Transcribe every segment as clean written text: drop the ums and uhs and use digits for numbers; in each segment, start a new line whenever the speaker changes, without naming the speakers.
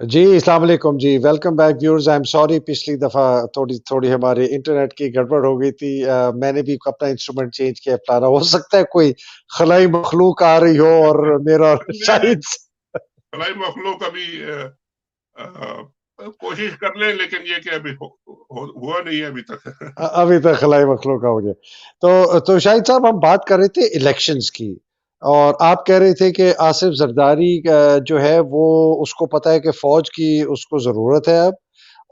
جی السلام علیکم جی، welcome back viewers. I am sorry, پچھلی دفعہ تھوڑی تھوڑی ہمارے انٹرنیٹ کی گڑبڑ ہو گئی تھی. میں نے بھی اپنا انسٹرومنٹ چینج کیا پلانا. ہو سکتا ہے کوئی خلائی مخلوق آ رہی ہو اور میرا
نہیں
شاید
خلائی مخلوق ابھی کوشش کر لیں، لیکن یہ کہ ابھی ہوا نہیں ہے ابھی تک.
ابھی تک خلائی مخلوق ہو گیا. تو شاہد صاحب، ہم بات کر رہے تھے الیکشنز کی، اور آپ کہہ رہے تھے کہ آصف زرداری جو ہے وہ اس کو پتا ہے کہ فوج کی اس کو ضرورت ہے اب،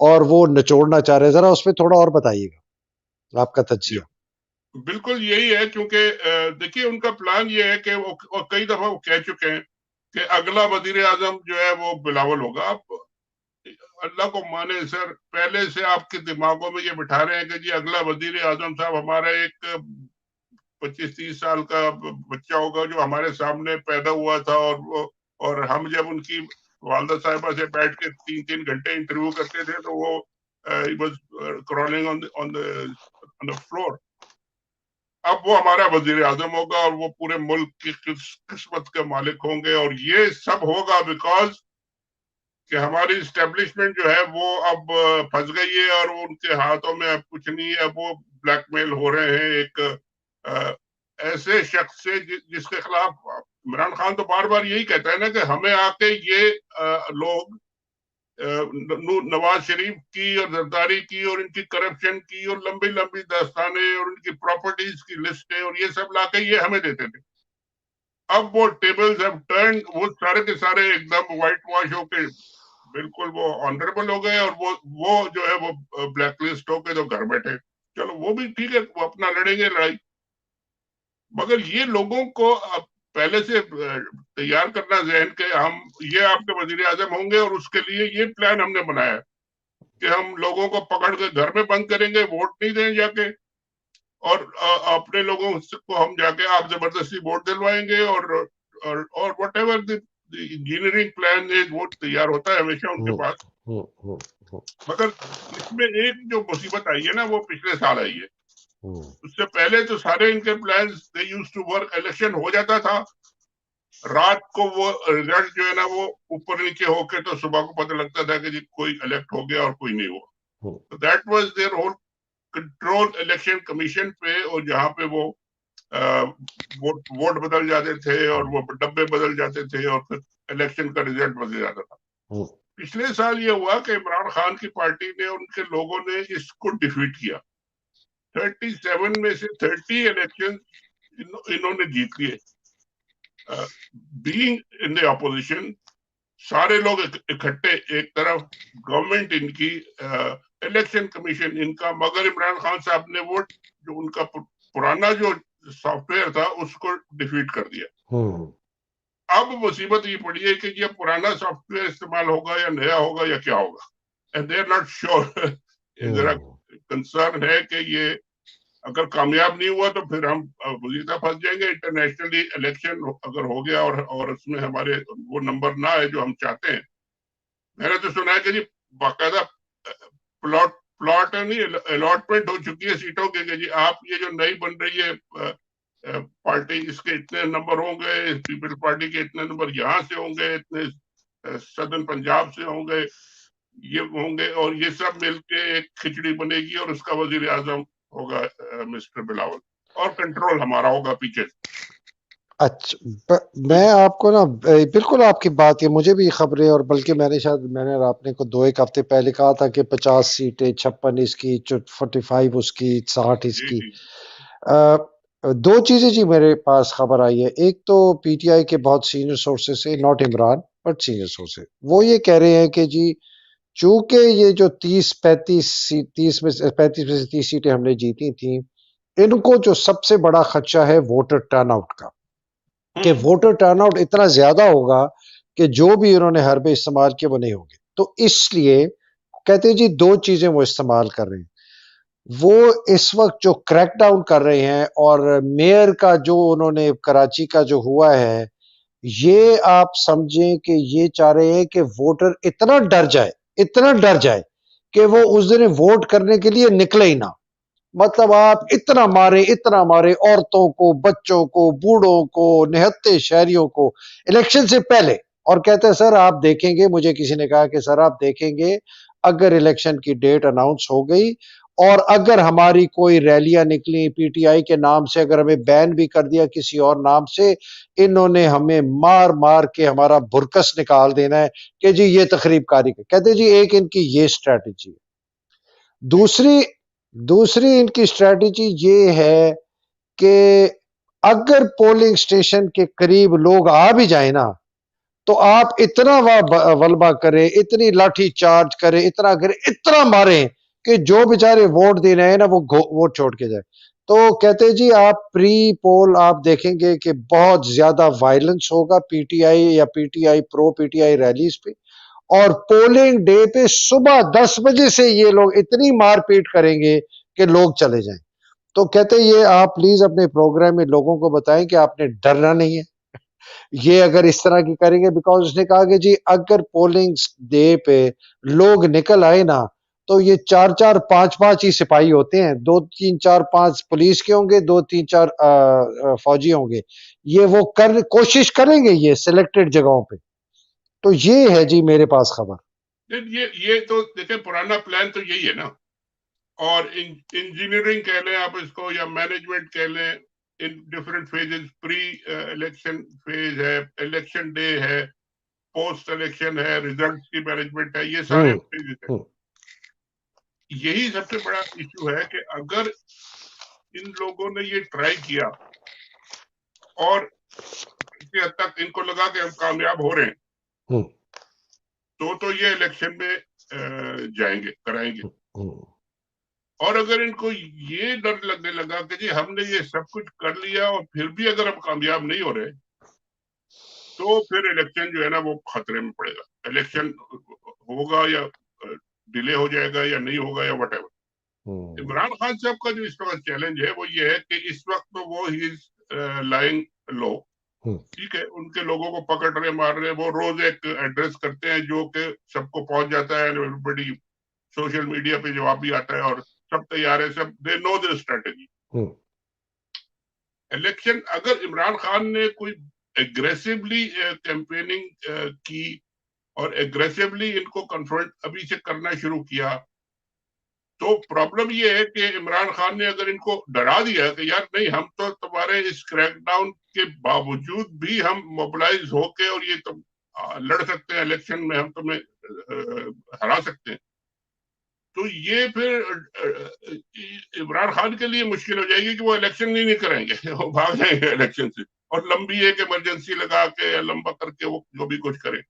اور وہ نچوڑنا چاہ رہے ہیں. ذرا اس پہ تھوڑا اور بتائیے گا آپ کا تجزیہ.
بالکل یہی ہے، کیونکہ دیکھیے ان کا پلان یہ ہے کہ وہ کئی دفعہ وہ کہہ چکے ہیں کہ اگلا وزیر اعظم جو ہے وہ بلاول ہوگا. آپ اللہ کو مانے سر، پہلے سے آپ کے دماغوں میں یہ بٹھا رہے ہیں کہ جی اگلا وزیر اعظم صاحب ہمارا ایک 25-30 سال کا بچہ ہوگا جو ہمارے سامنے پیدا ہوا تھا، اور ہم جب ان کی والدہ صاحبہ سے بیٹھ کے 3 گھنٹے انٹرویو کرتے تھے تو وہ کرالنگ آن دا فلور. اب وہ ہمارا وزیر اعظم ہوگا اور وہ پورے ملک کی قسمت کے مالک ہوں گے، اور یہ سب ہوگا بیکاز کہ ہماری اسٹیبلشمنٹ جو ہے وہ اب پھنس گئی ہے، اور ان کے ہاتھوں میں اب کچھ نہیں ہے. وہ بلیک میل ہو رہے ہیں ایک ایسے شخص سے جس کے خلاف عمران خان تو بار بار یہی کہتا ہے نا کہ ہمیں آ کے یہ لوگ نواز شریف کی اور زرداری کی اور ان کی کرپشن کی اور لمبی لمبی داستانیں اور ان کی پراپرٹیز کی لسٹیں اور یہ سب لا کے یہ ہمیں دیتے تھے. اب وہ ٹیبلز ہیو ٹرنڈ، وہ سارے کے سارے ایک دم وائٹ واش ہو کے بالکل وہ آنریبل ہو گئے، اور وہ جو ہے وہ بلیک لسٹ ہو کے جو گھر بیٹھے. چلو وہ بھی ٹھیک ہے، وہ اپنا لڑیں گے لڑائی، مگر یہ لوگوں کو پہلے سے تیار کرنا ذہن کے ہم یہ آپ کے وزیر اعظم ہوں گے، اور اس کے لیے یہ پلان ہم نے بنایا کہ ہم لوگوں کو پکڑ کے گھر میں بند کریں گے، ووٹ نہیں دیں جا کے، اور اپنے لوگوں کو ہم جا کے آپ زبردستی ووٹ دلوائیں گے، اور واٹ ایور انجینئرنگ پلان وہ تیار ہوتا ہے ہمیشہ ان کے پاس. مگر اس میں ایک جو مصیبت آئی ہے نا وہ پچھلے سال آئی ہے. اس سے پہلے تو سارے ان کے plans they used to work. Election ہو جاتا تھا، رات کو وہ رزلٹ جو ہے نا وہ اوپر نیچے ہو کے تو صبح کو پتہ لگتا تھا کہ جی کوئی الیکٹ ہو گیا اور کوئی نہیں ہوا. تو that was there whole control election commission پہ، اور جہاں پہ وہ ووٹ بدل جاتے تھے اور وہ ڈبے بدل جاتے تھے اور پھر الیکشن کا رزلٹ بدل جاتا تھا. پچھلے سال یہ ہوا کہ عمران خان کی پارٹی نے، ان کے لوگوں نے اس کو ڈیفیٹ کیا. 37 میں سے 30 الیکشن انہوں نے جیت لیے. بینگ ان دی اپوزیشن، سارے لوگ اکٹھے ایک طرف، گورنمنٹ ان کی، الیکشن کمیشن ان کا، مگر عمران خان صاحب نے وہ جو ان کا پرانا جو سافٹ ویئر تھا اس کو ڈیفیٹ کر دیا. اب مصیبت یہ پڑی ہے کہ یہ پرانا سافٹ ویئر استعمال ہوگا یا نیا ہوگا یا کیا ہوگا، and they are not sure. ذرا کنسرن ہے کہ یہ اگر کامیاب نہیں ہوا تو پھر ہم مزیدہ پھنس جائیں گے. انٹرنیشنلی الیکشن اگر ہو گیا اور اس میں ہمارے وہ نمبر نہ آئے جو ہم چاہتے ہیں. میں نے تو سنا ہے کہ جی باقاعدہ پلاٹ نہیں الاٹمنٹ ہو چکی ہے سیٹوں کے کہ جی آپ یہ جو نئی بن رہی ہے پارٹی، اس کے اتنے نمبر ہوں گے، پیپل پارٹی کے اتنے نمبر یہاں سے ہوں گے، اتنے سدرن پنجاب سے ہوں گے، یہ ہوں گے، اور یہ سب مل کے ایک کھچڑی بنے گی اور اس کا وزیر اعظم ہوگا مسٹر بلاول، اور کنٹرول ہمارا ہوگا پیچھے.
اچھا، میں آپ کو نا بالکل آپ کی بات ہے، مجھے بھی خبریں، اور بلکہ میں نے شاید میں نے آپ نے کو 2-1 ہفتے پہلے کہا تھا کہ 50 سیٹیں، 56 اس کی، 45 اس کی، 60 اس کی. دو چیزیں جی میرے پاس خبر آئی ہے. ایک تو پی ٹی آئی کے بہت سینئر سورسز سے، not Imran but senior sources, وہ یہ کہہ رہے ہیں کہ جی چونکہ یہ جو 35 میں سے 30 سیٹیں ہم نے جیتی تھیں، ان کو جو سب سے بڑا خدشہ ہے ووٹر ٹرن آؤٹ کا، کہ ووٹر ٹرن آؤٹ اتنا زیادہ ہوگا کہ جو بھی انہوں نے حربے استعمال کیے وہ نہیں ہوں گے. تو اس لیے کہتے جی 2 چیزیں وہ استعمال کر رہے ہیں. وہ اس وقت جو کریک ڈاؤن کر رہے ہیں، اور میئر کا جو انہوں نے کراچی کا جو ہوا ہے، یہ آپ سمجھیں کہ یہ چاہ رہے ہیں کہ ووٹر اتنا ڈر جائے کہ وہ اس دن ووٹ کرنے کے لیے نکلے ہی نہ. مطلب آپ اتنا مارے عورتوں کو، بچوں کو، بوڑھوں کو، نہتے شہریوں کو الیکشن سے پہلے. اور کہتے ہیں سر آپ دیکھیں گے، مجھے کسی نے کہا کہ سر آپ دیکھیں گے اگر الیکشن کی ڈیٹ اناؤنس ہو گئی اور اگر ہماری کوئی ریلیاں نکلی پی ٹی آئی کے نام سے، اگر ہمیں بین بھی کر دیا کسی اور نام سے، انہوں نے ہمیں مار مار کے ہمارا برکس نکال دینا ہے کہ جی یہ تخریب کاری کا. کہتے جی ایک ان کی یہ اسٹریٹجی ہے. دوسری ان کی اسٹریٹجی یہ ہے کہ اگر پولنگ اسٹیشن کے قریب لوگ آ بھی جائیں نا تو آپ اتنا ولبا کریں، اتنی لاٹھی چارج کریں، اتنا کریں، اتنا ماریں کہ جو بیچارے ووٹ دے رہے ہیں نا وہ ووٹ چھوڑ کے جائے. تو کہتے جی آپ پری پول آپ دیکھیں گے کہ بہت زیادہ وائلنس ہوگا پی ٹی آئی یا P T I pro P T I release پہ، اور پولنگ ڈے پہ صبح 10 بجے سے یہ لوگ اتنی مار پیٹ کریں گے کہ لوگ چلے جائیں. تو کہتے یہ آپ پلیز اپنے پروگرام میں لوگوں کو بتائیں کہ آپ نے ڈرنا نہیں ہے یہ اگر اس طرح کی کریں گے. بیکاز اس نے کہا کہ جی اگر پولنگ ڈے پہ لوگ نکل آئے نا تو یہ 4 4 5 5 ہی سپاہی ہوتے ہیں، 2 3 4 5 پولیس کے ہوں گے، 2 3 4 فوجی ہوں گے. یہ وہ کوشش کریں گے یہ سلیکٹڈ جگہوں پہ. تو یہ ہے جی میرے پاس خبر.
یہ تو دیکھیں پرانا پلان تو یہی ہے نا، اور انجینئرنگ کہہ لیں آپ اس کو یا مینجمنٹ کہہ لیں، ان ڈفرینٹ فیزز، پری الیکشن فیز ہے، الیکشن ڈے ہے، پوسٹ الیکشن ہے، ریزلٹ کی مینجمنٹ ہے، یہ سارے فیزز ہیں. یہی سب سے بڑا ایشو ہے کہ اگر ان لوگوں نے یہ ٹرائی کیا اور کسی حد تک ان کو لگا کہ ہم کامیاب ہو رہے ہیں تو یہ الیکشن میں جائیں گے، کرائیں گے. اور اگر ان کو یہ ڈر لگنے لگا کہ جی ہم نے یہ سب کچھ کر لیا اور پھر بھی اگر ہم کامیاب نہیں ہو رہے تو پھر الیکشن جو ہے نا وہ خطرے میں پڑے گا. الیکشن ہوگا یا ڈیلے ہو جائے گا یا نہیں ہوگا یا وٹ ایور. عمران خان صاحب کا جو اس وقت چیلنج ہے وہ یہ ہے کہ اس وقت تو وہ ہی لائنگ لو، ٹھیک ہے، ان کے لوگوں کو پکڑ رہے مار رہے، وہ روز ایک ایڈریس کرتے ہیں جو کہ سب کو پہنچ جاتا ہے، بڑی سوشل میڈیا پہ جواب بھی آتا ہے اور سب تیار ہے، سب دے نو دیئر اسٹریٹجی. الیکشن اگر عمران خان نے کوئی ایگریسولی کیمپیننگ کی اور ایگریسولی ان کو کنفرنٹ ابھی سے کرنا شروع کیا تو پرابلم یہ ہے کہ عمران خان نے اگر ان کو ڈرا دیا کہ یار نہیں ہم تو تمہارے اس کریک ڈاؤن کے باوجود بھی ہم موبلائز ہو کے اور یہ تم لڑ سکتے ہیں الیکشن میں، ہم تمہیں ہرا سکتے ہیں، تو یہ پھر عمران خان کے لیے مشکل ہو جائے گی کہ وہ الیکشن نہیں کریں گے، وہ بھاگ جائیں گے الیکشن سے اور لمبی ایک ایمرجنسی لگا کے یا لمبا کر کے وہ جو بھی کچھ کرے.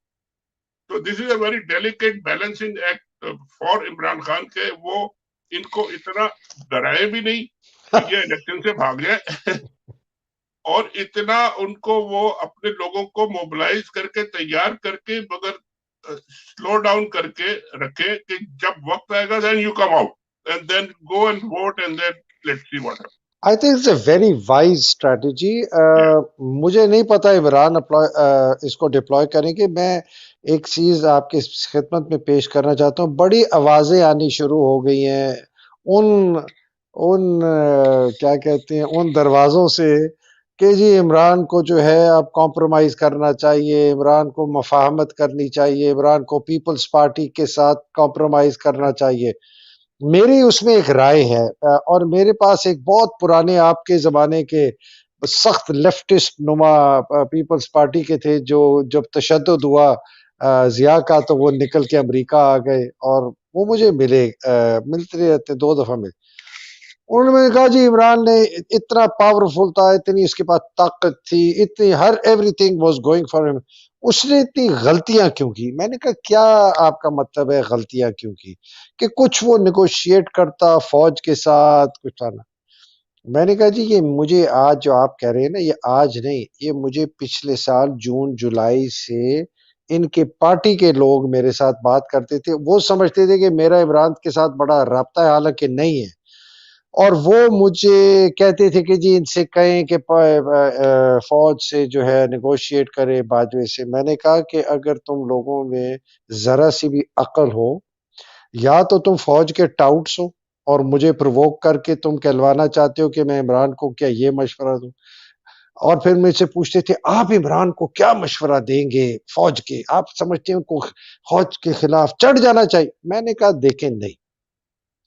تو this is a very delicate balancing act for Imran Khan کے وہ ان کو اتنا ڈرائے بھی نہیں کہ یہ الیکشن سے بھاگ جائے اور اتنا ان کو وہ اپنے لوگوں کو موبلائز کر کے تیار کر کے مگر سلو ڈاؤن کر کے رکھے کہ جب وقت آئے گا then you come out and then go and vote and then let's see what happens.
I think it's a very wise strategy. مجھے نہیں پتا عمران اس کو ڈپلوائے کریں گے. میں ایک چیز آپ کی خدمت میں پیش کرنا چاہتا ہوں. بڑی آوازیں آنی شروع ہو گئی ہیں ان کیا کہتے ہیں ان دروازوں سے کہ جی عمران کو جو ہے اب کمپرومائز کرنا چاہیے، عمران کو مفاہمت کرنی چاہیے، عمران کو پیپلز پارٹی کے ساتھ کمپرومائز کرنا چاہیے. میری اس میں ایک رائے ہے اور میرے پاس ایک بہت پرانے آپ کے زمانے کے سخت لیفٹسٹ نما پیپلز پارٹی کے تھے جو جب تشدد ہوا ضیاء کا تو وہ نکل کے امریکہ آ گئے اور وہ مجھے ملتے رہتے 2 دفعہ ملے. انہوں نے کہا جی عمران نے اتنا پاورفل تھا، اتنی اس کے پاس طاقت تھی، اتنی every thing was going for ہم، اس نے اتنی غلطیاں کیوں کی؟ میں نے کہا کیا آپ کا مطلب ہے غلطیاں کیوں کی؟ کہ کچھ وہ نیگوشیٹ کرتا فوج کے ساتھ کچھ تھا نا. میں نے کہا جی یہ مجھے آج جو آپ کہہ رہے ہیں نا یہ آج نہیں، یہ مجھے پچھلے سال جون جولائی سے ان کے پارٹی کے لوگ میرے ساتھ بات کرتے تھے، وہ سمجھتے تھے کہ میرا عمران کے ساتھ بڑا رابطہ ہے، حالانکہ نہیں ہے. اور وہ مجھے کہتے تھے کہ جی ان سے کہیں کہ فوج سے جو ہے نیگوشیٹ کرے باجوے سے. میں نے کہا کہ اگر تم لوگوں میں ذرا سی بھی عقل ہو یا تو تم فوج کے ٹاؤٹس ہو اور مجھے پرووک کر کے تم کہلوانا چاہتے ہو کہ میں عمران کو کیا یہ مشورہ دوں، اور پھر مجھ سے پوچھتے تھے آپ عمران کو کیا مشورہ دیں گے فوج کے، آپ سمجھتے ہیں ان کو فوج کے خلاف چڑھ جانا چاہیے؟ میں نے کہا دیکھیں نہیں،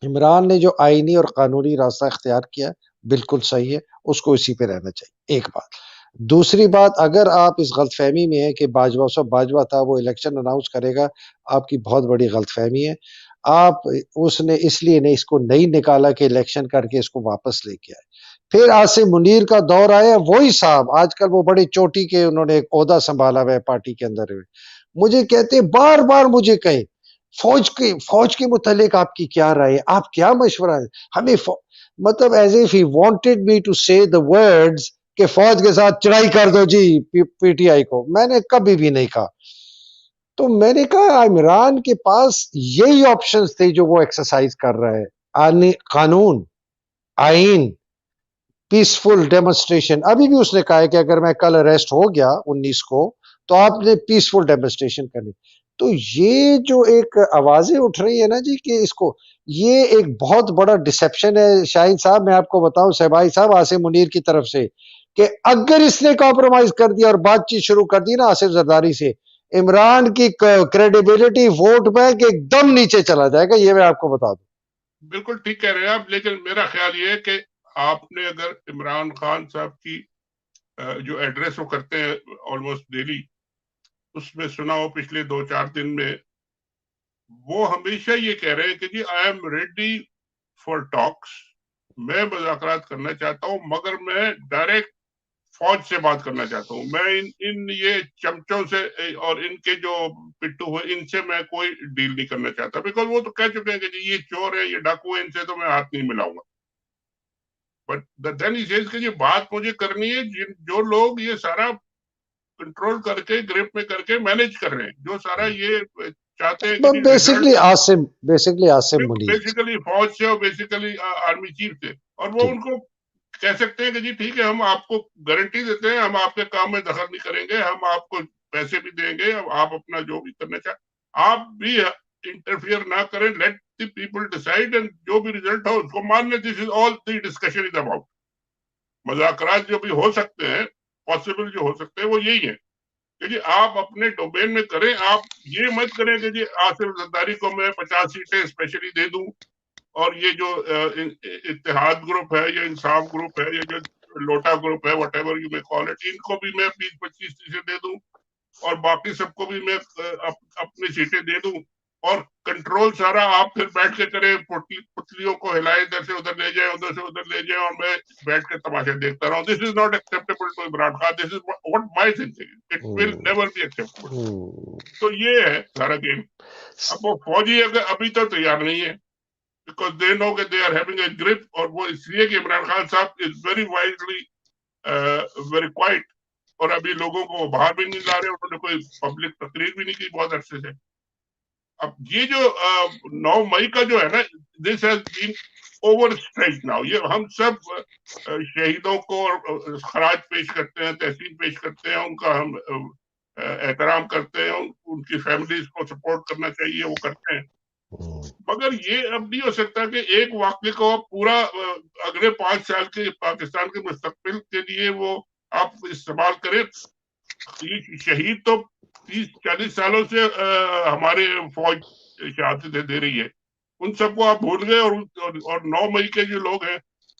عمران نے جو آئینی اور قانونی راستہ اختیار کیا بالکل صحیح ہے، اس کو اسی پہ رہنا چاہیے، ایک بات۔ دوسری بات، اگر آپ اس غلط فہمی میں ہیں کہ باجوہ صاحب باجوہ تھا وہ الیکشن اناؤنس کرے گا، آپ کی بہت بڑی غلط فہمی ہے۔ آپ اس نے اس لیے نہیں اس کو نہیں نکالا کہ الیکشن کر کے اس کو واپس لے کے آئے۔ پھر عاصم منیر کا دور آیا، وہی صاحب آج کل وہ بڑی چوٹی کے انہوں نے ایک عہدہ سنبھالا ہوا ہے پارٹی کے اندر، مجھے کہتے بار بار مجھے کہیں فوج کے متعلق آپ کی کیا رائے ہے، آپ کیا مشورہ ہے ہمیں مطلب as if he wanted me to say the words کہ فوج کے ساتھ چڑھائی کر دو جی پی ٹی آئی کو، میں نے کبھی بھی نہیں کہا۔ تو میں نے کہا عمران کے پاس یہی آپشنز تھے جو وہ ایکسرسائز کر رہا ہے، قانون، آئین، پیسفل ڈیمونسٹریشن۔ ابھی بھی اس نے کہا ہے کہ اگر میں کل اریسٹ ہو گیا 19 کو تو آپ نے پیسفل ڈیمونسٹریشن کرنی۔ تو یہ جو ایک آوازیں اٹھ رہی ہے نا جی کہ اس کو، یہ ایک بہت بڑا ڈسیپشن ہے شاہین صاحب، میں آپ کو بتاؤں صاحبائی صاحب عاصم منیر کی طرف سے، کہ اگر اس نے کمپرومائز کر دیا اور بات چیت شروع کر دی نا آصف زرداری سے، عمران کی کریڈیبلٹی ووٹ بینک ایک دم نیچے چلا جائے گا، یہ میں آپ کو بتا دوں۔
بالکل ٹھیک کہہ رہے ہیں آپ، لیکن میرا خیال یہ ہے کہ آپ نے اگر عمران خان صاحب کی جو ایڈریس وہ کرتے ہیں آلموسٹ ڈیلی، اس میں سنا ہو پچھلے 2-4 دن میں وہ ہمیشہ یہ کہہ رہے ہیں کہ جی آئی ایم ریڈی فار ٹاکس، میں مذاکرات کرنا چاہتا ہوں مگر میں ڈائریکٹ فوج سے بات کرنا چاہتا ہوں، میں ان یہ چمچوں سے اور ان کے جو پٹو ہوئے ان سے میں کوئی ڈیل نہیں کرنا چاہتا، بیکاز وہ تو کہہ چکے ہیں کہ جی یہ چور ہے، یہ ڈاکو ہے، ان سے تو میں ہاتھ نہیں ملاؤں گا۔ بٹ دین ہی سیز کہ یہ بات مجھے کرنی ہے جو لوگ یہ سارا کنٹرول کر کے گرپ میں کر کے مینج کر رہے ہیں، جو سارا یہ چاہتے ہیں کہ جی
basically
result
Asim Munir
basically فوج سے اور بیسیکلی آرمی چیف سے، اور وہ
ٹھیک۔
ان کو کہہ سکتے ہیں کہ جی ٹھیک ہے ہم آپ کو گارنٹی دیتے ہیں، ہم آپ کے کام میں دخل نہیں کریں گے، ہم آپ کو پیسے بھی دیں گے، آپ اپنا جو بھی کرنا چاہیں آپ بھی انٹرفیئر نہ کریں، let the people decide, and جو بھی ریزلٹ ہو اس کو مان لیں، دس از آل دی ڈسکشن از اباؤٹ۔ مذاکرات جو بھی ہو سکتے ہیں پاسبل جو ہو سکتے ہیں وہ یہی ہے کہ جی آپ اپنے ڈومین میں کریں، آپ یہ مت کریں کہ جی آصف زرداری کو میں 50 سیٹیں اسپیشلی دے دوں، اور یہ جو اتحاد گروپ ہے یا انصاف گروپ ہے یا جو لوٹا گروپ ہے وٹ ایور یو میں کال اٹ، ان کو بھی میں 20-25 سیٹیں دے دوں اور باقی سب کو بھی میں اپنی سیٹیں دے دوں، اور کنٹرول سارا آپ پھر بیٹھ کے کریں، پتلیوں کو ہلائے، ادھر سے ادھر لے جائیں، ادھر سے ادھر لے جائیں، اور میں بیٹھ کے تماشا دیکھتا رہا ہوں۔ This is not acceptable to Imran Khan, this is what my thinking, it will never be acceptable. تو یہ ہے سارا گیم۔ اب وہ فوجی اگر ابھی تو تیار نہیں ہے، because they know that they are having a grip، اور وہ اس لیے کہ عمران خان صاحب is very wisely very quiet، اور ابھی لوگوں کو باہر بھی نہیں لا رہے، انہوں نے کوئی پبلک تقریر بھی نہیں کی بہت عرصے سے۔ اب یہ جو 9 مئی کا جو ہے نا، this has been overstretched now، یہ ہم سب شہیدوں کو خراج پیش کرتے ہیں، تحسین پیش کرتے ہیں، ان کا ہم احترام کرتے ہیں، ان کی فیملیز کو سپورٹ کرنا چاہیے، وہ کرتے ہیں، مگر یہ اب نہیں ہو سکتا کہ ایک واقعے کو پورا اگلے 5 سال کے پاکستان کے مستقبل کے لیے وہ آپ استعمال کریں۔ شہید تو 30-40 سالوں سے ہمارے فوج شہادتیں دے رہی ہے، ان سب کو آپ بھول گئے، اور 9 مئی کے جو لوگ ہیں،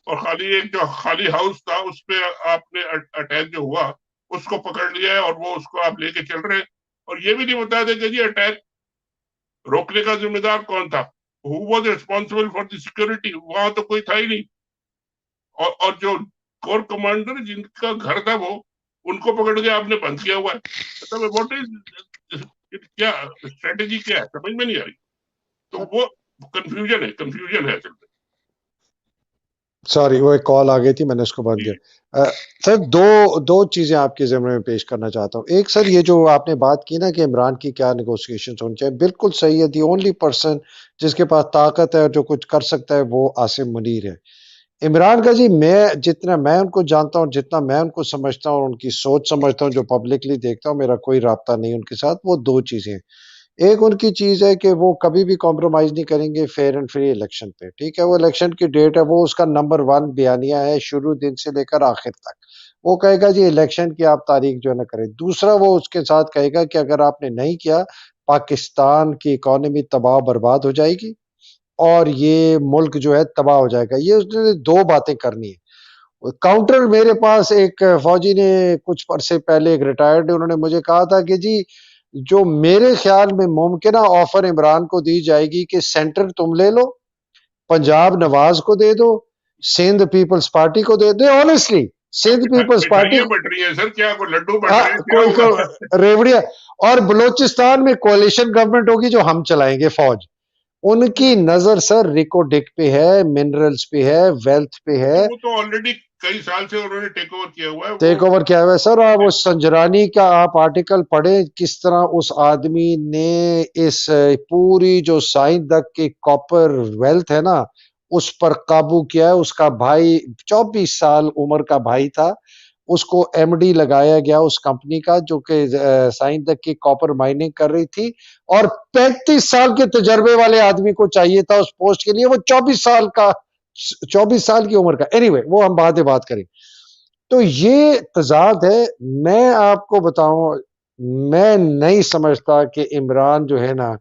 اور خالی ایک جو خالی ہاؤس تھا اس پہ آپ نے اٹیک جو ہوا اس کو پکڑ لیا ہے، اور وہ اس کو آپ لے کے چل رہے ہیں، اور یہ بھی نہیں بتا دے کہ جی اٹیک روکنے کا ذمہ دار کون تھا، who was responsible for the security، وہاں تو کوئی تھا ہی نہیں، اور جو کور کمانڈر جن کا گھر تھا وہ ان کو پکڑ کے آپ نے بند کیا ہوا ہے، واٹ از کیا اسٹریٹجی کیا ہے سمجھ میں نہیں آ رہی، تو وہ کنفیوژن ہے اصل میں۔
سوری وہ ایک کال آ گئی تھی، میں نے اس کو بند کیا۔ سر دو چیزیں آپ کے ذمہ میں پیش کرنا چاہتا ہوں۔ ایک سر یہ جو آپ نے بات کی نا کہ عمران کی کیا نیگوسیشن ہونی چاہیے، بالکل صحیح ہے، دی اونلی پرسن جس کے پاس طاقت ہے اور جو کچھ کر سکتا ہے وہ عاصم منیر ہے۔ عمران کا جی جتنا میں ان کو جانتا ہوں، جتنا میں ان کو سمجھتا ہوں، ان کی سوچ سمجھتا ہوں، جو پبلکلی دیکھتا ہوں، میرا کوئی رابطہ نہیں ان کے ساتھ، وہ دو چیزیں ہیں۔ ایک ان کی چیز ہے کہ وہ کبھی بھی کمپرومائز نہیں کریں گے فیئر اینڈ فری الیکشن پہ، ٹھیک ہے، وہ الیکشن کی ڈیٹ ہے، وہ اس کا نمبر 1 بیانیہ ہے شروع دن سے لے کر آخر تک، وہ کہے گا جی الیکشن کی آپ تاریخ جو ہے نا کریں. دوسرا وہ اس کے ساتھ کہے گا کہ اگر آپ نے نہیں کیا پاکستان کی اکانومی تباہ برباد ہو جائے گی اور یہ ملک جو ہے تباہ ہو جائے گا. یہ اس نے دو باتیں کرنی ہے. کاؤنٹر میرے پاس ایک فوجی نے کچھ عرصے پہلے ایک ریٹائرڈ انہوں نے مجھے کہا تھا کہ جی جو میرے خیال میں ممکنہ آفر عمران کو دی جائے گی کہ سینٹر تم لے لو، پنجاب نواز کو دے دو، سندھ پیپلز پارٹی کو دے دو. آنےسٹلی سندھ پیپلز پارٹی
مٹھائیاں بٹ رہی ہیں سر، کیا کوئی لڈو بٹ رہے ہیں، کیا
کوئی
ہوگا؟
ریوڑیا. اور بلوچستان میں کوalition گورنمنٹ ہوگی جو ہم چلائیں گے فوج. ان کی نظر سر ریکو ڈک پہ ہے، منرلز پہ ہے، ویلتھ پہ ہے.
وہ تو آلریڈی کئی سال سے انہوں نے ٹیک اوور کیا ہوا ہے
ٹیک اوور کیا ہوا ہے سر. آپ اس سنجرانی کا آپ آرٹیکل پڑھیں کس طرح اس آدمی نے اس پوری جو سائن تک کی کاپر ویلتھ ہے نا اس پر قابو کیا ہے. اس کا بھائی 24 سال عمر کا بھائی تھا، اس کو ایم ڈی لگایا گیا اس کمپنی کا جو کہ سائن تک کی کاپر مائننگ کر رہی تھی، اور 35 سال کے تجربے والے آدمی کو چاہیے تھا اس پوسٹ کے لیے. وہ 24 سال کی عمر کا. اینی وے وہ ہم بعد بات کریں. تو یہ تضاد ہے. میں آپ کو بتاؤں میں نہیں سمجھتا کہ عمران جو ہے نا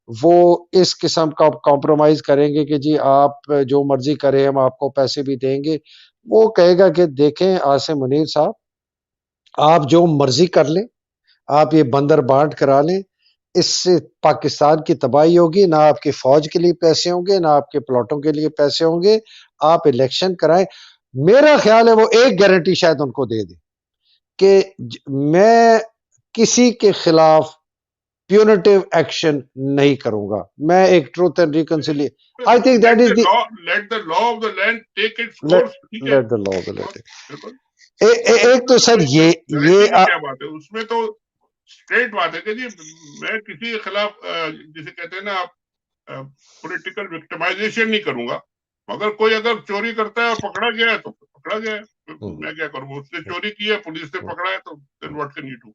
وہ اس قسم کا کمپرومائز کریں گے کہ جی آپ جو مرضی کریں ہم آپ کو پیسے بھی دیں گے. وہ کہے گا کہ دیکھیں عاصم منیر صاحب آپ جو مرضی کر لیں، آپ یہ بندر بانٹ کرا لیں، اس سے پاکستان کی تباہی ہوگی. نہ آپ کی فوج کے لیے پیسے ہوں گے، نہ آپ کے پلاٹوں کے لیے پیسے ہوں گے. آپ الیکشن کرائیں. میرا خیال ہے وہ ایک گارنٹی شاید ان کو دے دیں کہ میں کسی کے خلاف پیونیٹیو ایکشن نہیں کروں گا. میں ایک truth and reconciliation I think that is the
let the law of the land take its course. ٹھیک ہے،
لیٹ دا لا لیٹ.
بالکل.
ایک تو سر
گارنٹی کی کیا بات ہے اس میں؟ تو اسٹریٹ بات ہے کہ جی میں کسی کے خلاف جسے کہتے ہیں نا آپ پولیٹیکل وکٹمائزیشن نہیں کروں گا، مگر کوئی اگر چوری کرتا ہے اور پکڑا گیا ہے تو پکڑا گیا ہے، میں کیا کروں؟ اس نے چوری کی ہے، پولیس نے پکڑا ہے، تو then what can you do؟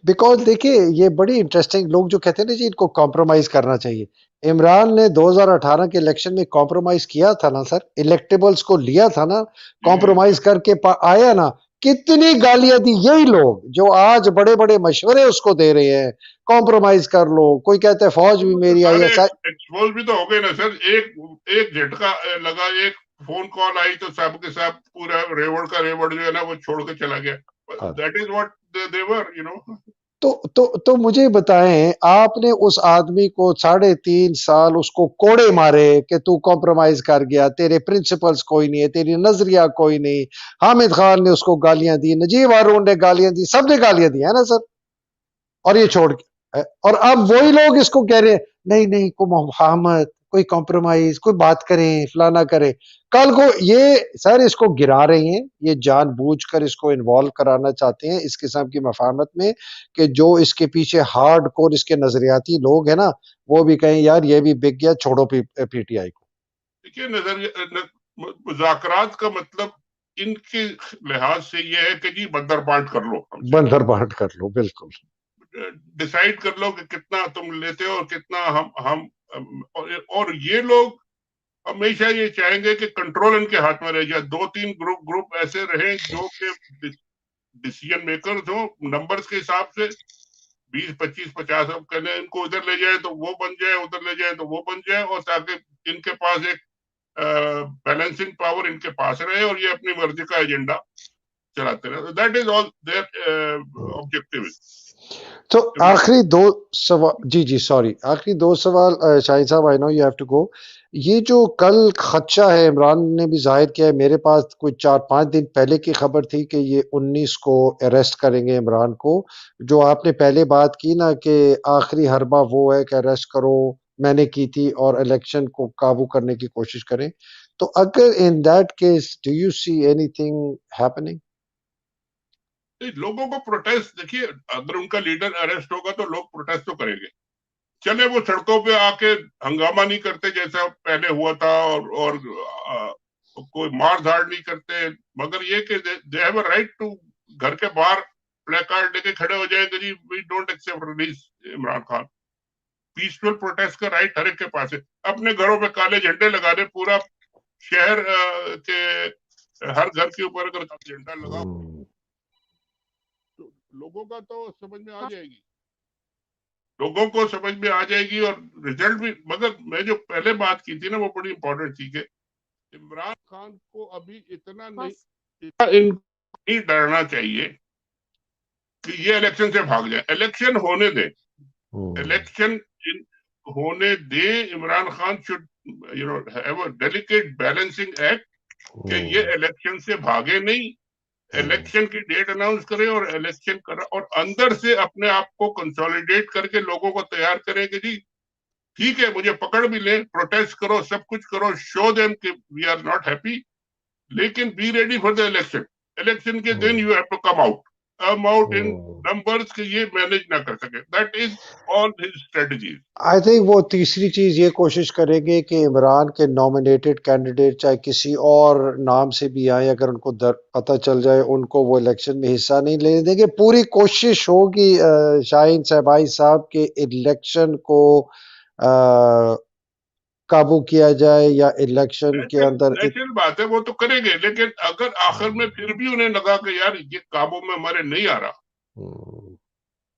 Because دیکھیے یہ بڑی انٹرسٹنگ لوگ جو کہتے ہیں نا جی ان کو کمپرومائز کرنا چاہیے. عمران نے 2018 کے الیکشن میں کمپرومائز کیا تھا نا سر، الیکٹیبلز کو لیا تھا نا، کمپرومائز کر کے آیا نا. کتنی گالیاں دی یہی لوگ جو آج بڑے بڑے مشورے اس کو دے رہے ہیں کمپرومائز کر لو. کوئی کہتا ہے فوج بھی میری آئی ایس آئی.
ایکسپوز بھی تو ہو گئے نا سر. ایک جھٹکا لگا، ایک فون کال آئی تو سب کے ساتھ پورا ریوڑ کا ریوڑ جو ہے نا وہ چھوڑ کے چلا گیا. That is what they were, you know.
تو مجھے بتائیں آپ نے اس آدمی کو 3.5 سال اس کو کوڑے مارے کہ تو کمپرومائز کر گیا، تیرے پرنسپلز کوئی نہیں ہے، تیری نظریہ کوئی نہیں. حامد خان نے اس کو گالیاں دی، نجیب ہارون نے گالیاں دی، سب نے گالیاں دی ہے نا سر. اور یہ چھوڑ کے اور اب وہی لوگ اس کو کہہ رہے ہیں نہیں نہیں کوئی مفاہمت، کوئی کمپرومائز، کوئی بات کریں فلانا کریں. کل کو یہ سر اس کو گرا رہے ہیں، یہ جان بوجھ کر اس کو انوالو کرانا چاہتے ہیں اس قسم کی مفاہمت میں کہ جو اس کے پیچھے ہارڈ کور اس کے نظریاتی لوگ ہیں نا وہ بھی کہیں یار یہ بھی بک گیا، چھوڑو پی ٹی آئی کو.
دیکھیے مذاکرات کا مطلب ان کے لحاظ سے یہ ہے کہ جی بندر بانٹ کر لو،
بندر بانٹ کر لو. بالکل
ڈیسائیڈ کر لو کہ کتنا تم لیتے ہو اور کتنا ہم. اور یہ لوگ ہمیشہ یہ چاہیں گے کہ کنٹرول ان کے ہاتھ میں رہ جائے. 2-3 گروپ ایسے رہیں جو کہ ڈیسیجن میکرز ہوں نمبرز کے حساب سے 20-25-50 اب کہنے ان کو ادھر لے جائے تو وہ بن جائے، ادھر لے جائے تو وہ بن جائے، اور تاکہ ان کے پاس ایک بیلنسنگ پاور ان کے پاس رہے اور یہ اپنی مرضی کا ایجنڈا چلاتے رہے. That is all their objective.
تو آخری 2 سوال جی سوری آخری 2 سوال شاہد صاحب آئی نو یو ہیو ٹو گو. یہ جو کل خدشہ ہے عمران نے بھی ظاہر کیا ہے، میرے پاس کوئی 4-5 دن پہلے کی خبر تھی کہ یہ 19 کو اریسٹ کریں گے عمران کو. جو آپ نے پہلے بات کی نا کہ آخری حربہ وہ ہے کہ اریسٹ کرو، میں نے کی تھی اور الیکشن کو قابو کرنے کی کوشش کریں. تو اگر in that case do you see any thing happening?
لوگوں کو پروٹیسٹ، دیکھیے اگر ان کا لیڈر اریسٹ ہوگا تو لوگ پروٹیسٹ تو کریں گے. چلے وہ سڑکوں پہ آ کے ہنگامہ نہیں کرتے جیسا پہلے ہوا تھا، اور کوئی مار دھاڑ نہیں کرتے، مگر یہ کہ they have a right to گھر کے باہر پلے کارڈ لے کے کھڑے ہو جائیں کہ جی we don't accept release Imran Khan. Peaceful protest کا رائٹ ہر ایک کے پاس ہے. اپنے گھروں پہ کالے جھنڈے لگا دے، پورا شہر کے ہر گھر کے اوپر اگر جھنڈا لگا تو لوگوں کا تو سمجھ میں آ جائے گی، لوگوں کو سمجھ میں آ جائے گی اور رزلٹ بھی. مگر میں جو پہلے بات کی تھی نا وہ بڑی امپورٹنٹ تھی کہ عمران خان کو ابھی اتنا نہیں ڈرنا چاہیے کہ یہ الیکشن سے بھاگ جائے. الیکشن ہونے دیں، الیکشن ہونے دیں. Imran Khan should have a delicate balancing act کہ یہ الیکشن سے بھاگے نہیں، الیکشن کی ڈیٹ اناؤنس کرے اور الیکشن کرا اور اندر سے اپنے آپ کو کنسولیڈیٹ کر کے لوگوں کو تیار کرے کہ جی ٹھیک ہے مجھے پکڑ بھی لیں، پروٹیسٹ کرو، سب کچھ کرو، شو دیم کہ وی آر ناٹ ہیپی، لیکن be ready for the election. Election کے دن you have to come out in numbers کہ یہ مینج نہ کر سکے. That is all his strategies.
I think وہ تیسری چیز یہ کوشش کریں گے کہ عمران کے نامینیٹڈ کینڈیڈیٹ چاہے کسی اور نام سے بھی آئیں، اگر ان کو پتہ چل جائے ان کو وہ الیکشن میں حصہ نہیں لینے دیں گے. پوری کوشش ہوگی شاہین صاحبائی صاحب کے الیکشن کو قابو کیا جائے یا الیکشن کے اندر
نیچرل بات ہے وہ تو کریں گے، لیکن اگر آخر میں پھر بھی انہیں لگا کہ یار یہ قابو میں ہمارے نہیں آ رہا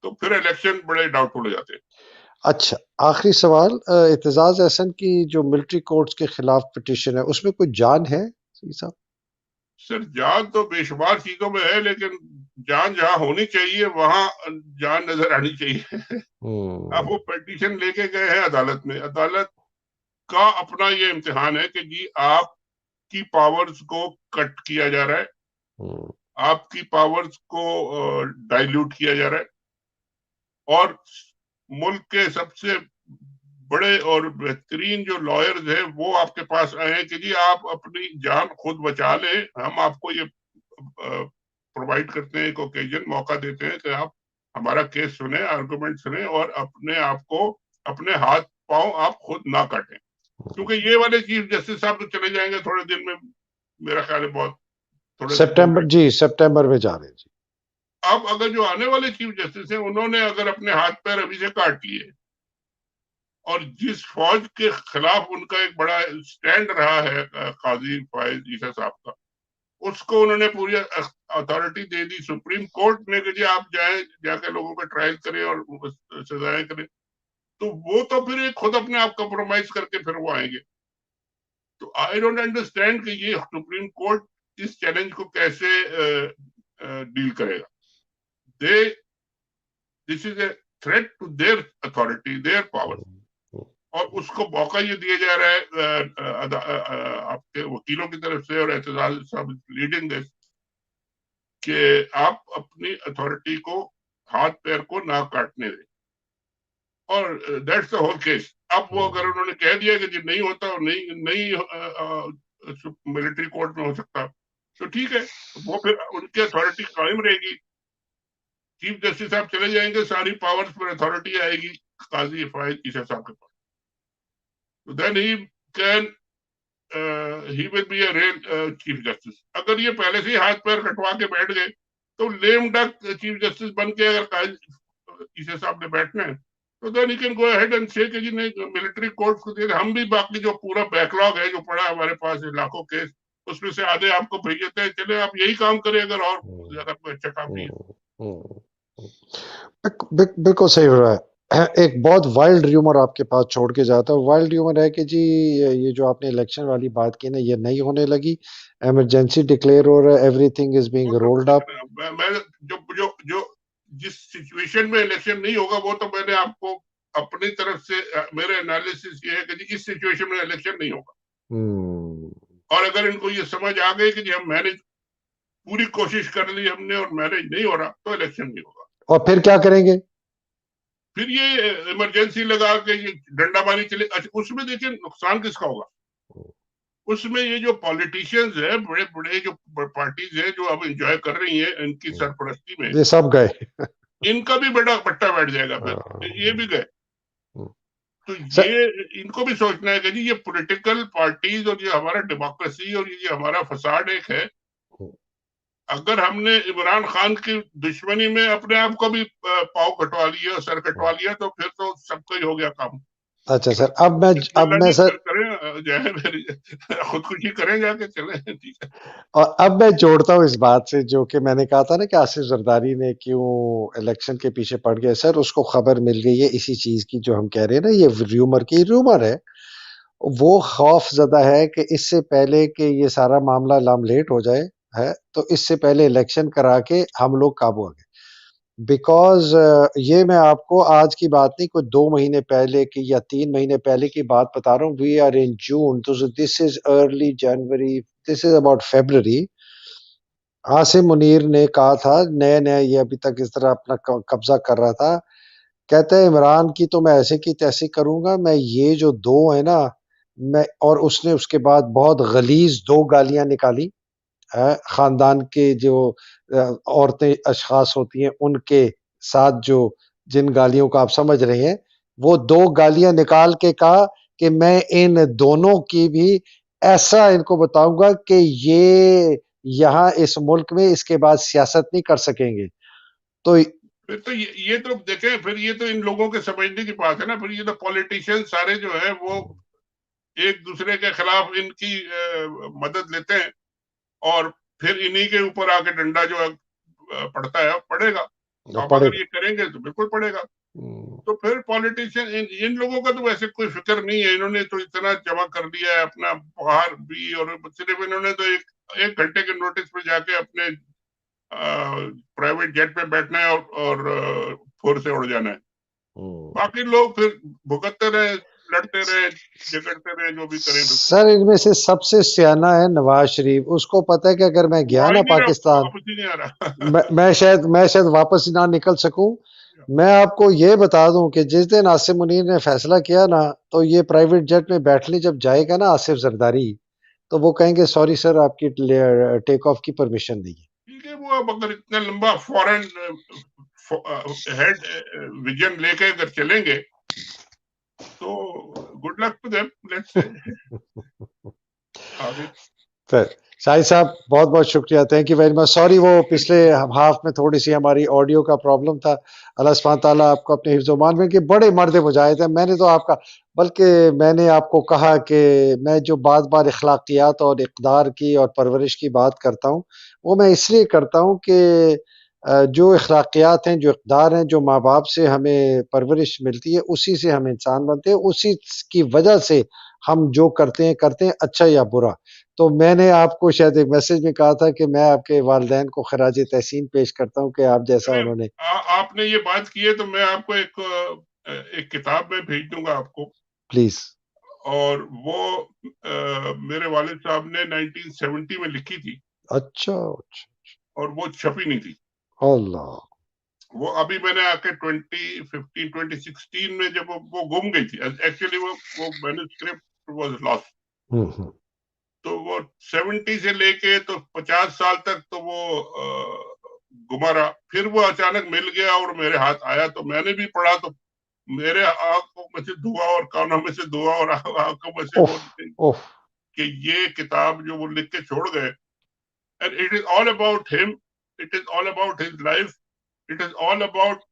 تو پھر الیکشن بڑے ڈاؤٹ فل ہو جاتے ہیں.
اچھا آخری سوال، اعتزاز احسن کی جو ملٹری کورٹس کے خلاف پٹیشن ہے اس میں کوئی جان ہے صاحب؟
سر جان تو بے شمار چیزوں میں ہے، لیکن جان جہاں ہونی چاہیے وہاں جان نظر آنی چاہیے. اب وہ پٹیشن لے کے گئے ہیں عدالت میں، عدالت کا اپنا یہ امتحان ہے کہ جی آپ کی پاورز کو کٹ کیا جا رہا ہے، آپ کی پاورز کو ڈائلیوٹ کیا جا رہا ہے، اور ملک کے سب سے بڑے اور بہترین جو لائرز ہیں وہ آپ کے پاس آئے ہیں کہ جی آپ اپنی جان خود بچا لیں، ہم آپ کو یہ پرووائڈ کرتے ہیں، ایک اوکیزن موقع دیتے ہیں کہ آپ ہمارا کیس سنیں، آرگومنٹ سنیں اور اپنے آپ کو اپنے ہاتھ پاؤں آپ خود نہ کاٹیں. کیونکہ یہ والے چیف جسٹس صاحب تو چلے جائیں گے تھوڑے دن میں، میرا خیال ہے بہت تھوڑے
سپٹمبر، جی سپٹمبر میں جا رہے ہیں. جی
اب اگر جو آنے والے چیف جسٹس ہیں انہوں نے اگر اپنے ہاتھ پیر ابھی سے کاٹ لیے، اور جس فوج کے خلاف ان کا ایک بڑا سٹینڈ رہا ہے قاضی فائز عیسیٰ صاحب کا، اس کو انہوں نے پوری اتھارٹی دے دی سپریم کورٹ نے کہ جی آپ جائیں جا کے لوگوں کا ٹرائل کریں اور سزائیں کریں، تو وہ تو پھر خود اپنے آپ کمپرومائز کر کے پھر وہ آئیں گے. تو آئی ڈونٹ انڈرسٹینڈ کہ یہ سپریم کورٹ اس چیلنج کو کیسے ڈیل کرے گا. This is a threat to their authority, their power, اور اس کو موقع یہ دیا جا رہا ہے آپ کے وکیلوں کی طرف سے اور اعتزاز صاحب لیڈنگ دس کہ آپ اپنی اتھارٹی کو ہاتھ پیر کو نہ کاٹنے دیں، اور دیٹس دا ہول کیس. اب وہ اگر انہوں نے کہہ دیا کہ جی نہیں ہوتا اور نہیں ملٹری کورٹ میں ہو سکتا تو ٹھیک ہے، وہ پھر ان کی اتھارٹی قائم رہے گی، چیف جسٹس صاحب چلے جائیں گے، ساری پاورز پر اتھارٹی آئے گی قاضی فائز عیسیٰ صاحب کے پاس. تو then he will be a real chief justice. اگر یہ پہلے سے ہی ہاتھ پیر کٹوا کے بیٹھ گئے تو لیم ڈک چیف جسٹس بن کے اگر قاضی عیسیٰ صاحب نے بیٹھنا ہے تو then he can go ahead and say کہ جی نہیں ملٹری کورٹ کو دے. ہم بھی باقی جو پورا بیک لاگ ہے جو پڑا ہے ہمارے پاس لاکھوں کیس، اس میں سے آدھے آپ کو بھیج دیتے ہیں، چلے آپ یہی کام کریں اگر اور زیادہ کوئی اچھا کام نہیں ہے.
بالکل صحیح ہو رہا ہے. ایک بہت وائلڈ ریومر آپ کے پاس چھوڑ کے جاتا ہے. وائلڈ ریومر ہے کہ جی یہ جو آپ نے الیکشن والی بات کی نا یہ نہیں ہونے لگی، ایمرجنسی ڈکلیئر ہو رہا ہے، everything is being rolled up.
میں جو جس سچویشن میں الیکشن نہیں ہوگا وہ تو میں نے آپ کو اپنی طرف سے میرا انالیسس یہ ہے کہ جی اس سچویشن میں الیکشن نہیں ہوگا. اور اگر ان کو یہ سمجھ آ گئی کہ جی ہم مینج پوری کوشش کر لی ہم نے اور مینج نہیں ہو رہا تو الیکشن نہیں ہوگا.
اور پھر کیا کریں گے؟
پھر یہ ایمرجنسی لگا کے یہ ڈنڈا بانی چلے. اس میں دیکھیں نقصان کس کا ہوگا؟ اس میں یہ جو پالیٹیشینز ہیں، بڑے بڑے جو پارٹیز ہیں جو اب انجوائے کر رہی ہیں ان کی سرپرستی میں،
یہ سب گئے،
ان کا بھی بڑا پٹا بیٹھ جائے گا، پھر یہ بھی گئے. تو یہ ان کو بھی سوچنا ہے کہ جی یہ پولیٹیکل پارٹیز اور یہ ہمارا ڈیموکریسی اور یہ ہمارا فساد ایک ہے. اگر ہم نے عمران خان کی دشمنی میں اپنے آپ کو بھی پاؤں کٹوا لیا، سر کٹوا لیا، تو پھر تو سب کا ہی ہو گیا کام.
اچھا سر، اب میں سر
جائیں پھر خودکشی کریں جا کے چلیں. ٹھیک ہے.
اور اب میں جوڑتا ہوں اس بات سے جو کہ میں نے کہا تھا نا کہ آصف زرداری نے کیوں الیکشن کے پیچھے پڑ گیا. سر اس کو خبر مل گئی ہے اسی چیز کی جو ہم کہہ رہے ہیں نا، یہ رومر ہے. وہ خوف زدہ ہے کہ اس سے پہلے کہ یہ سارا معاملہ لیٹ ہو جائے ہے تو اس سے پہلے الیکشن کرا کے ہم لوگ قابو آ گئے. بیکاز یہ میں آپ کو آج کی بات نہیں، کوئی 2 مہینے پہلے کی یا 3 مہینے پہلے کی بات بتا رہا ہوں. وی آر ان جون، تو this is early January, this is about February. Asim Munir نے کہا تھا نیا یہ ابھی تک اس طرح اپنا قبضہ کر رہا تھا، کہتے ہیں عمران کی تو میں ایسے کی تیسے کروں گا، میں یہ جو 2 ہیں نا میں، اور اس نے اس کے بعد بہت غلیظ 2 گالیاں نکالی خاندان کے جو عورتیں اشخاص ہوتی ہیں ان کے ساتھ، جو جن گالیوں کا آپ سمجھ رہے ہیں، وہ 2 گالیاں نکال کے کہا کہ میں ان دونوں کی بھی ایسا ان کو بتاؤں گا کہ یہ یہاں اس ملک میں اس کے بعد سیاست نہیں کر سکیں گے. تو
پھر تو یہ تو دیکھیں، پھر یہ تو ان لوگوں کے سمجھنے کی بات ہے نا. پھر یہ تو پولیٹیشین سارے جو ہے وہ ایک دوسرے کے خلاف ان کی مدد لیتے ہیں، اور پھر انہی کے اوپر آ کے ڈنڈا جو پڑتا ہے پڑے گا. آپ
پڑے
اگر یہ کریں گے تو بالکل پڑے گا.
گا.
تو پھر پولیٹیشین ان لوگوں کا تو ویسے کوئی فکر نہیں ہے. انہوں نے تو اتنا جمع کر دیا ہے اپنا باہر بھی، اور صرف انہوں نے تو ایک گھنٹے کے نوٹس پہ جا کے اپنے پرائیویٹ جیٹ پہ بیٹھنا ہے اور پھور سے اڑ جانا ہے. باقی لوگ پھر بھگتتے رہے، لڑتے رہے، جھگڑتے رہے، جو بھی کریں.
سر ان میں سے سب سے سیانا ہے نواز شریف. اس کو پتہ ہے کہ اگر میں
وہ
گیا
آ ہی
نا
نہیں رہا،
پاکستان،
واپس ہی نہیں آ رہا.
میں شاید واپس ہی نہ نکل سکوں. میں آپ کو یہ بتا دوں کہ جس دن عاصم منیر نے فیصلہ کیا نا، تو یہ پرائیویٹ جیٹ میں بیٹھنے جب جائے گا نا آصف زرداری، تو وہ کہیں گے سوری سر آپ کی ٹیک آف کی پرمیشن نہیں ہے.
ٹھیک ہے. وہ اب اگر اتنا لمبا فورن ہیڈ ویژن لے کے اگر چلیں گے تو good luck to them. Let's سے آگے.
شاہد صاحب بہت بہت شکریہ، thank you very much. Sorry وہ پچھلے ہاف میں تھوڑی سی ہماری آڈیو کا پرابلم تھا. اللہ سبحانہ تعالیٰ آپ کو اپنے حفظ و امان میں، کہ بڑے مرد مجاہد ہیں. میں نے تو آپ کا، بلکہ میں نے آپ کو کہا کہ میں جو بار بار اخلاقیات اور اقدار کی اور پرورش کی بات کرتا ہوں، وہ میں اس لیے کرتا ہوں کہ جو اخلاقیات ہیں، جو اقدار ہیں، جو ماں باپ سے ہمیں پرورش ملتی ہے، اسی سے ہم انسان بنتے ہیں، اسی کی وجہ سے ہم جو کرتے ہیں اچھا یا برا. تو میں نے آپ کو شاید ایک میسج میں کہا تھا کہ میں آپ کے والدین کو خراج تحسین پیش کرتا ہوں کہ آپ جیسا انہوں نے.
آپ نے یہ بات کی ہے تو میں آپ کو ایک کتاب میں بھیج دوں گا آپ کو
پلیز.
اور وہ میرے والد صاحب نے 1970 میں لکھی تھی.
اچھا.
اور وہ چھپی نہیں تھی.
اللہ.
وہ ابھی میں نے آ کے 2016 میں جب وہ گم گئی تھی. ایکچولی وہ مینوسکرپٹ واز لاسٹ. تو وہ 70 سے لے کے تو 50 سال تک تو وہ گما رہا. پھر وہ اچانک مل گیا اور میرے ہاتھ آیا تو میں نے بھی پڑھا. تو میرے آنکھوں میں سے دعا اور کانوں میں سے دعا اور آنکھوں میں سے وہ کہ یہ کتاب جو وہ لکھ کے چھوڑ گئے. And it is all about him. It is all about his life. It is all about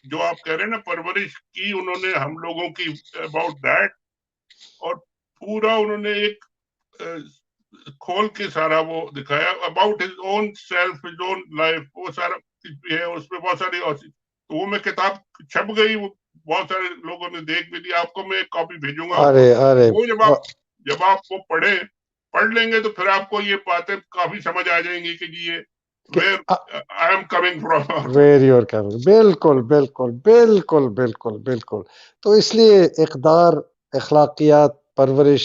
جو آپ کہہ رہے ہیں نا پرورش کی انہوں نے ہم لوگوں کی, about that. اور پورا انہوں نے ایک کھول کے سارا وہ دکھایا about his own self, his own life. وہ سارا ہے اس میں بہت ساری. تو وہ میں کتاب چھپ گئی, وہ بہت سارے لوگوں نے دیکھ بھی لیا. آپ کو میں ایک کاپی بھیجوں گا. وہ جب آپ وہ پڑھ لیں گے تو پھر آپ کو یہ باتیں کافی سمجھ آ جائیں گی کہ جی یہ I am coming from.
Where you are coming. بالکل بالکل بالکل بالکل بالکل. تو اس لیے اقدار، اخلاقیات، پرورش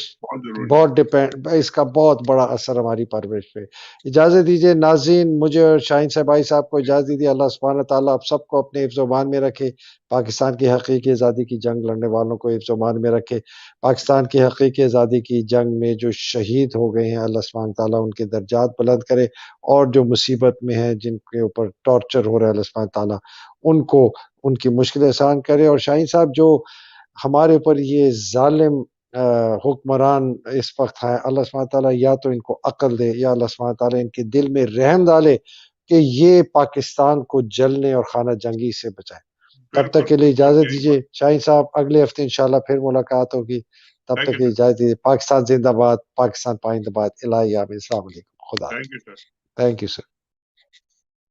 بہت ڈیپینڈ، اس کا بہت بڑا اثر ہماری پرورش پہ. اجازت دیجیے ناظرین، مجھے اور شاہین صاحب بھائی صاحب کو اجازت دیجیے. اللہ سبحانہ تعالیٰ آپ سب کو اپنے حفظ و امان میں رکھے. پاکستان کی حقیقی آزادی کی جنگ لڑنے والوں کو حفظ و امان میں رکھے. پاکستان کی حقیقی آزادی کی جنگ میں جو شہید ہو گئے ہیں، اللہ سبحانہ تعالیٰ ان کے درجات بلند کرے. اور جو مصیبت میں ہیں، جن کے اوپر ٹارچر ہو رہا ہے، اللہ سبحانہ تعالیٰ ان کو ان کی مشکل آسان کرے. اور شاہین صاحب جو ہمارے اوپر یہ ظالم حکمران اس وقت ہیں، اللہ سبحانہ تعالیٰ یا تو ان کو عقل دے، یا اللہ سبحانہ تعالیٰ ان کے دل میں رحم ڈالے کہ یہ پاکستان کو جلنے اور خانہ جنگی سے بچائے. تب تک کے لیے اجازت دیجیے شاہین صاحب، اگلے ہفتے انشاءاللہ پھر ملاقات ہوگی. تب
Thank
تک
you,
کی
sir.
اجازت دیجیے. پاکستان زندہ باد, پاکستان پائندہ باد. الہی آمین. السلام علیکم. خدا.
Thank you, sir.
Thank you sir.